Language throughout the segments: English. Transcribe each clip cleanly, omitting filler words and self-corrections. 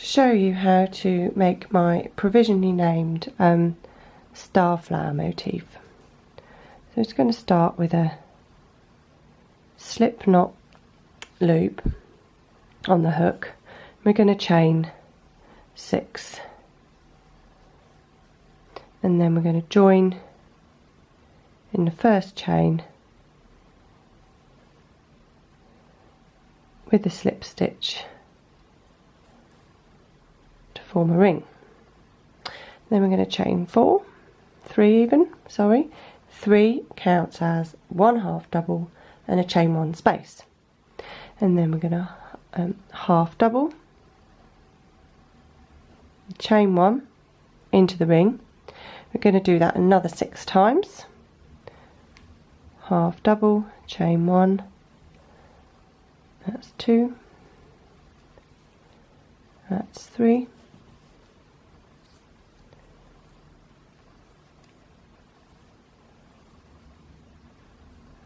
show you how to make my provisionally named Star Flower Motif. So it's going to start with a slip knot loop on the hook. We're going to chain 6, and then we're going to join in the first chain with the slip stitch to form a ring. Then we're going to chain 3 counts as 1 half double and a chain 1 space, and then we're going to half double, chain 1 into the ring. We're going to do that another 6 times. Half double, chain 1, that's 2, that's 3,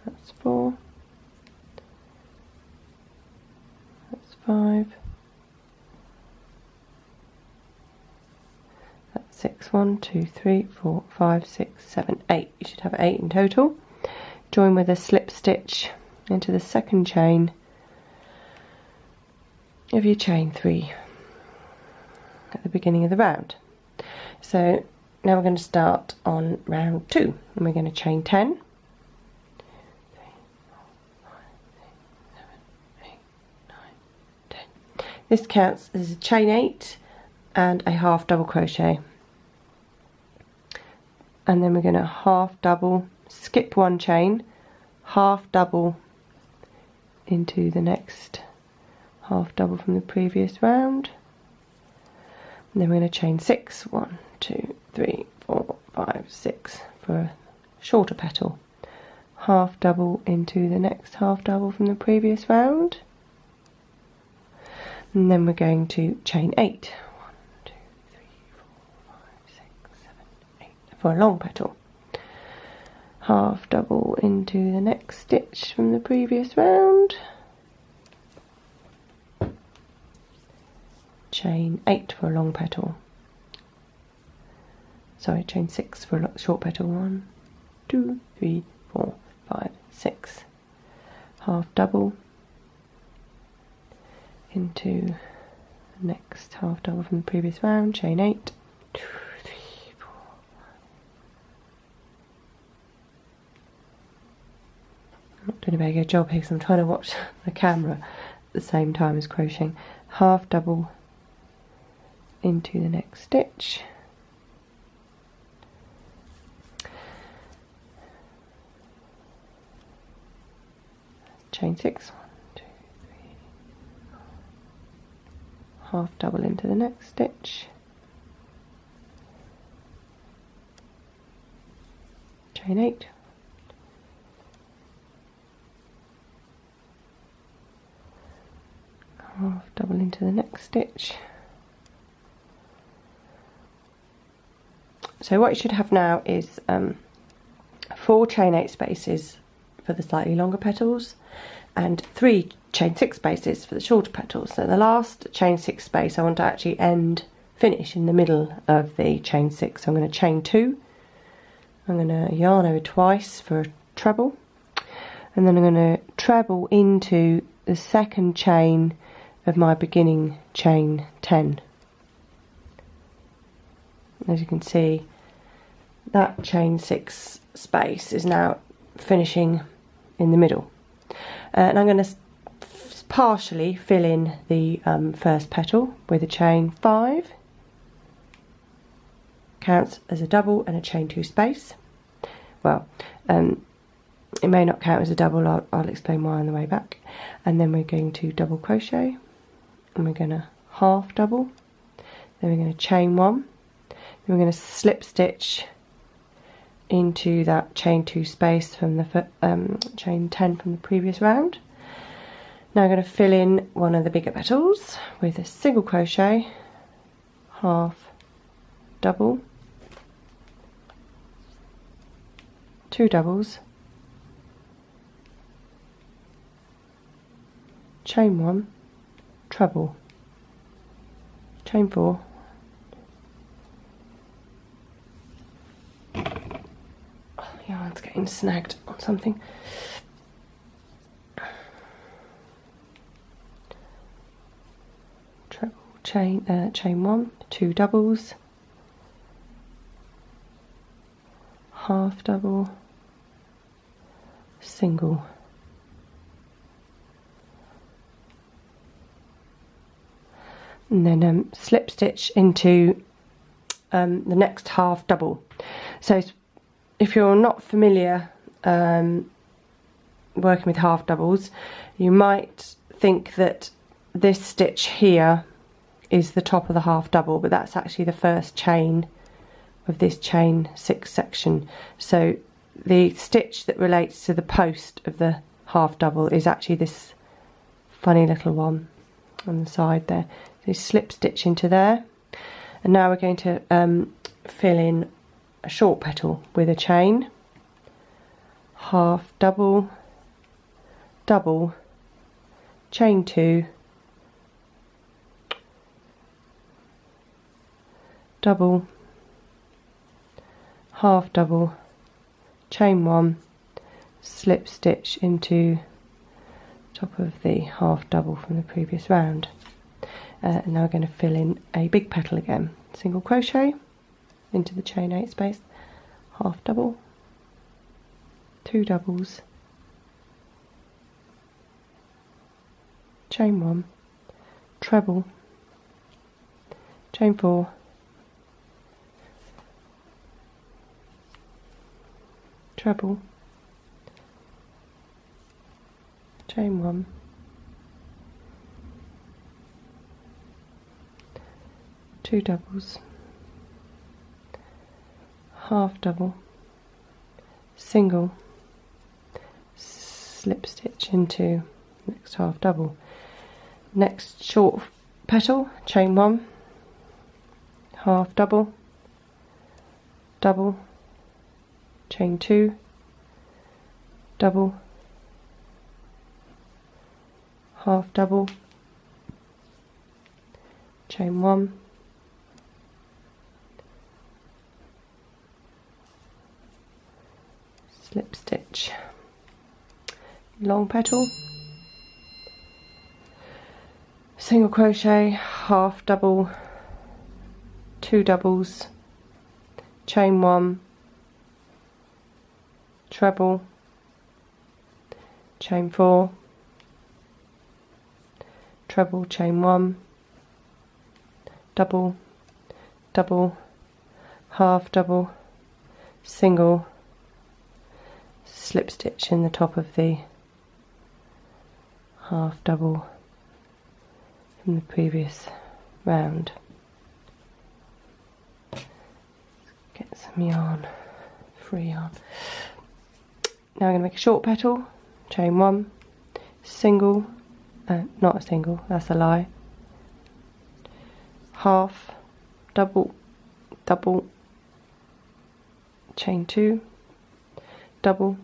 that's 4, that's 5, that's 6, 1, 2, 3, 4, 5, 6, 7, 8. You should have 8 in total. Join with a slip stitch into the second chain of your chain 3 at the beginning of the round. So now we're going to start on round 2, and we're going to chain 10. 3, 4, 5, 6, 7, 8, 9, 10. This counts as a chain 8 and a half double crochet, and then we're going to half double, skip 1 chain, half double into the next half double from the previous round, and then we're going to chain 6, 1, 2, 3, 4, 5, 6 for a shorter petal, half double into the next half double from the previous round, and then we're going to chain 8, 1, 2, 3, 4, 5, 6, 7, 8 for a long petal, half double into the next stitch from the previous round, chain 8 for a long petal, sorry, chain 6 for a short petal, 1, 2, 3, 4, 5, 6, half double into the next half double from the previous round, chain 8, 2, 3, 4, 5. I'm not doing a very good job here because I'm trying to watch the camera at the same time as crocheting. Half double into the next stitch, chain 6, 1, 2, 3, 4, half double into the next stitch, chain 8, half double into the next stitch. So what you should have now is 4 chain 8 spaces for the slightly longer petals and 3 chain 6 spaces for the shorter petals. So the last chain 6 space I want to actually finish in the middle of the chain 6. So I'm going to chain 2, I'm going to yarn over twice for a treble, and then I'm going to treble into the second chain of my beginning chain 10. As you can see, that chain 6 space is now finishing in the middle, and I'm going to partially fill in the first petal with a chain 5, counts as a double and a chain 2 space. Well, it may not count as a double, I'll explain why on the way back. And then we're going to double crochet, and we're going to half double, then we're going to chain 1, then we're going to slip stitch into that chain 2 space from the chain 10 from the previous round. Now I'm going to fill in one of the bigger petals with a single crochet, half double, 2 doubles, chain 1, treble, chain 4, yarn's getting snagged on something, treble, chain 1, 2 doubles, half double, single, and then slip stitch into the next half double. So if you're not familiar working with half doubles, you might think that this stitch here is the top of the half double, but that's actually the first chain of this chain 6 section. So the stitch that relates to the post of the half double is actually this funny little one on the side there. So slip stitch into there, and now we're going to fill in a short petal with a chain, half double, double, chain 2, double, half double, chain 1, slip stitch into top of the half double from the previous round. And now we're going to fill in a big petal again. Single crochet into the chain 8 space, half double, 2 doubles, chain 1, treble, chain 4, treble, chain 1, two doubles, half double, single, slip stitch into next half double. Next short petal, chain 1, half double, double, chain 2, double, half double, chain 1, slip stitch, long petal, single crochet, half double, 2 doubles, chain 1, treble, chain 4, treble, chain 1, double, double, half double, single, slip stitch in the top of the half double from the previous round. Get some yarn, free yarn. Now I'm going to make a short petal, chain 1, single, not a single, that's a lie, half, double, double, chain 2, double,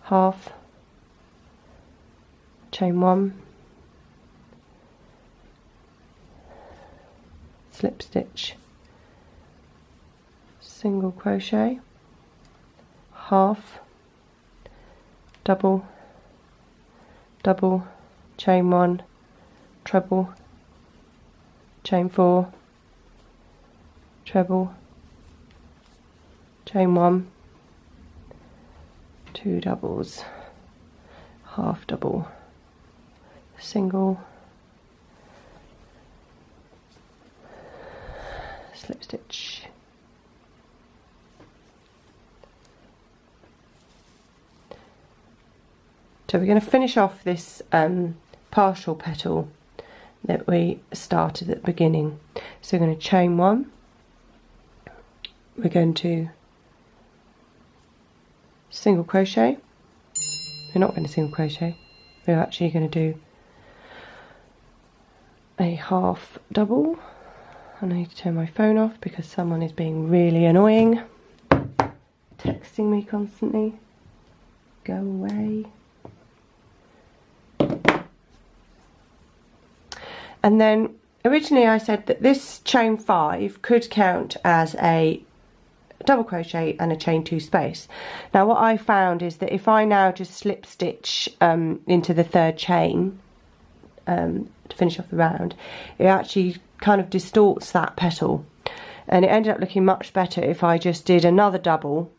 half, chain 1, slip stitch, single crochet, half, double, double, chain 1, treble, chain 4, treble, chain 1, 2 doubles, half double, single, slip stitch, so we're going to finish off this partial petal that we started at the beginning. So we're going to chain 1, we're going to single crochet, we're not going to single crochet, we're actually going to do a half double. I need to turn my phone off because someone is being really annoying, texting me constantly. Go away. And then originally I said that this chain 5 could count as a double crochet and a chain 2 space. Now what I found is that if I now just slip stitch into the 3rd chain to finish off the round, it actually kind of distorts that petal, and it ended up looking much better if I just did another double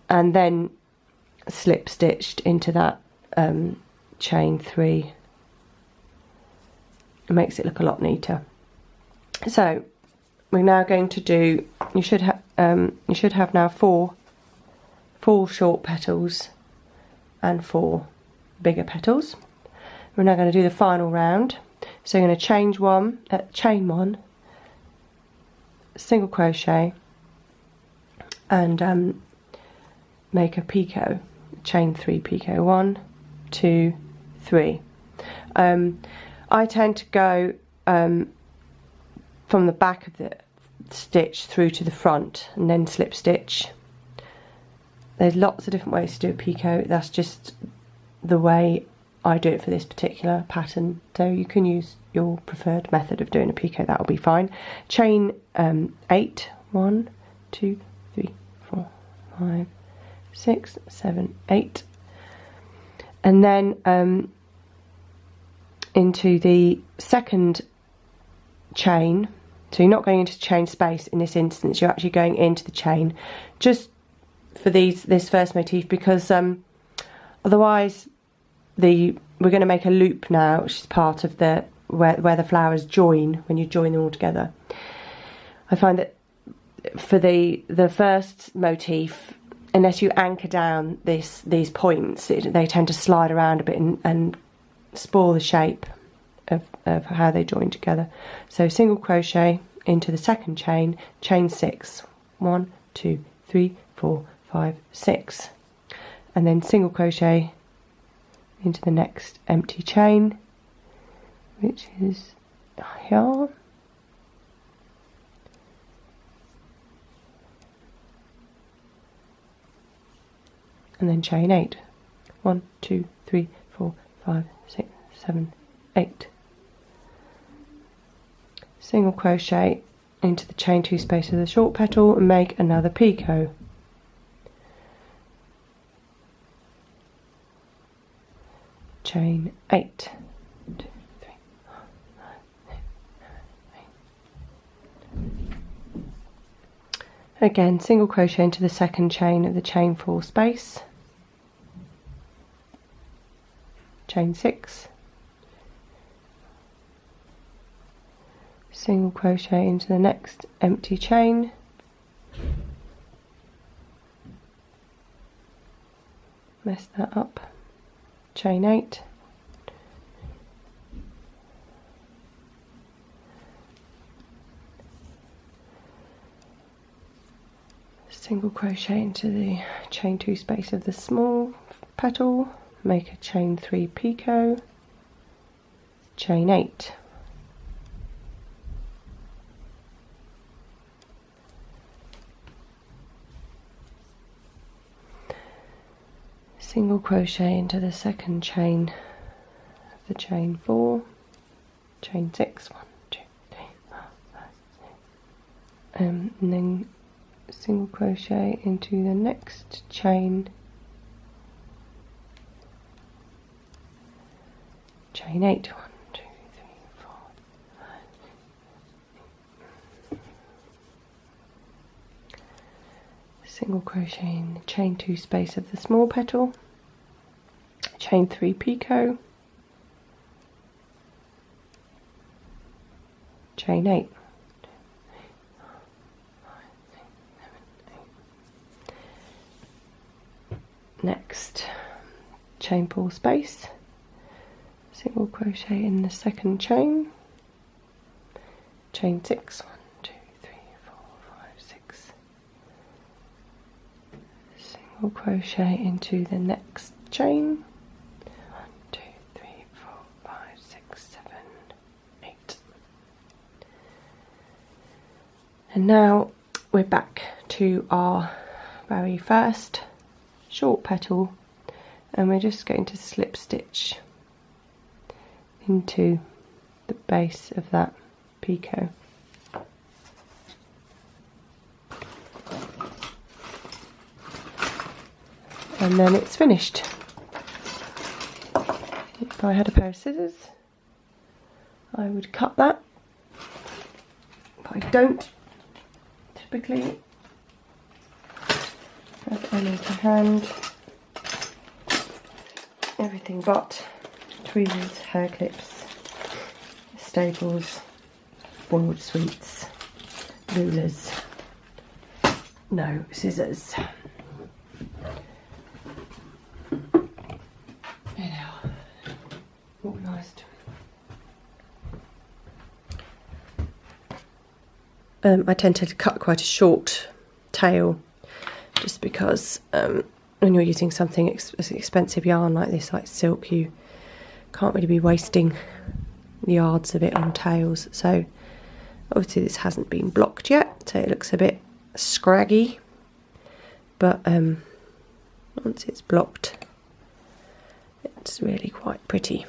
and then slip stitched into that chain 3. It makes it look a lot neater. So we're now going to do, you should have now four short petals and 4 bigger petals. We're now going to do the final round. So you're going to chain 1, single crochet, and make a picot, chain 3 picot, 1, 2, 3. I tend to go from the back of the stitch through to the front and then slip stitch. There's lots of different ways to do a picot. That's just the way I do it for this particular pattern, so you can use your preferred method of doing a picot, that will be fine. Chain 8, 1, 2, 3, 4, 5, 6, 7, 8, and then into the 2nd chain. So you're not going into chain space in this instance, you're actually going into the chain just for this first motif, because otherwise we're going to make a loop now, which is part of the where the flowers join when you join them all together. I find that for the first motif, unless you anchor down these points, they tend to slide around a bit and spoil the shape of how they join together. So single crochet into the 2nd chain, chain 6, 1, 2, 3, 4, 5, 6, and then single crochet into the next empty chain, which is here, and then chain 8, 1, 2, 3, 4, 5, 6, 7, 8. Single crochet into the chain 2 space of the short petal and make another picot. Chain 8, 2, 3, 4, 5, 6, 7, 8. Again, single crochet into the 2nd chain of the chain 4 space, chain 6, single crochet into the next empty chain, mess that up, chain 8, single crochet into the chain 2 space of the small petal, make a chain 3 picot, chain 8, single crochet into the 2nd chain of the chain 4, chain 6, 1, 2, 3, 4, 5, 6, and then single crochet into the next chain, chain 8, 1, 2, 3, 4, 5, 6. Single crochet in the chain 2 space of the small petal, chain 3 picot, chain 8, 2, 3, 4, 5, 6, 7, 8. Next, chain 4 space, single crochet in the 2nd chain, chain 6, 1, 2, 3, 4, 5, 6, single crochet into the next chain, 1, 2, 3, 4, 5, 6, 7, 8. And now we're back to our very first short petal, and we're just going to slip stitch into base of that picot. And then it's finished. If I had a pair of scissors, I would cut that, but I don't typically have any to hand. Everything but tweezers, hair clips, staples, boiled sweets, rulers, no scissors. There they are, organised. I tend to cut quite a short tail just because when you're using something expensive yarn like this, like silk, you can't really be wasting yards of it on tails. So obviously this hasn't been blocked yet, so it looks a bit scraggy, but once it's blocked, it's really quite pretty.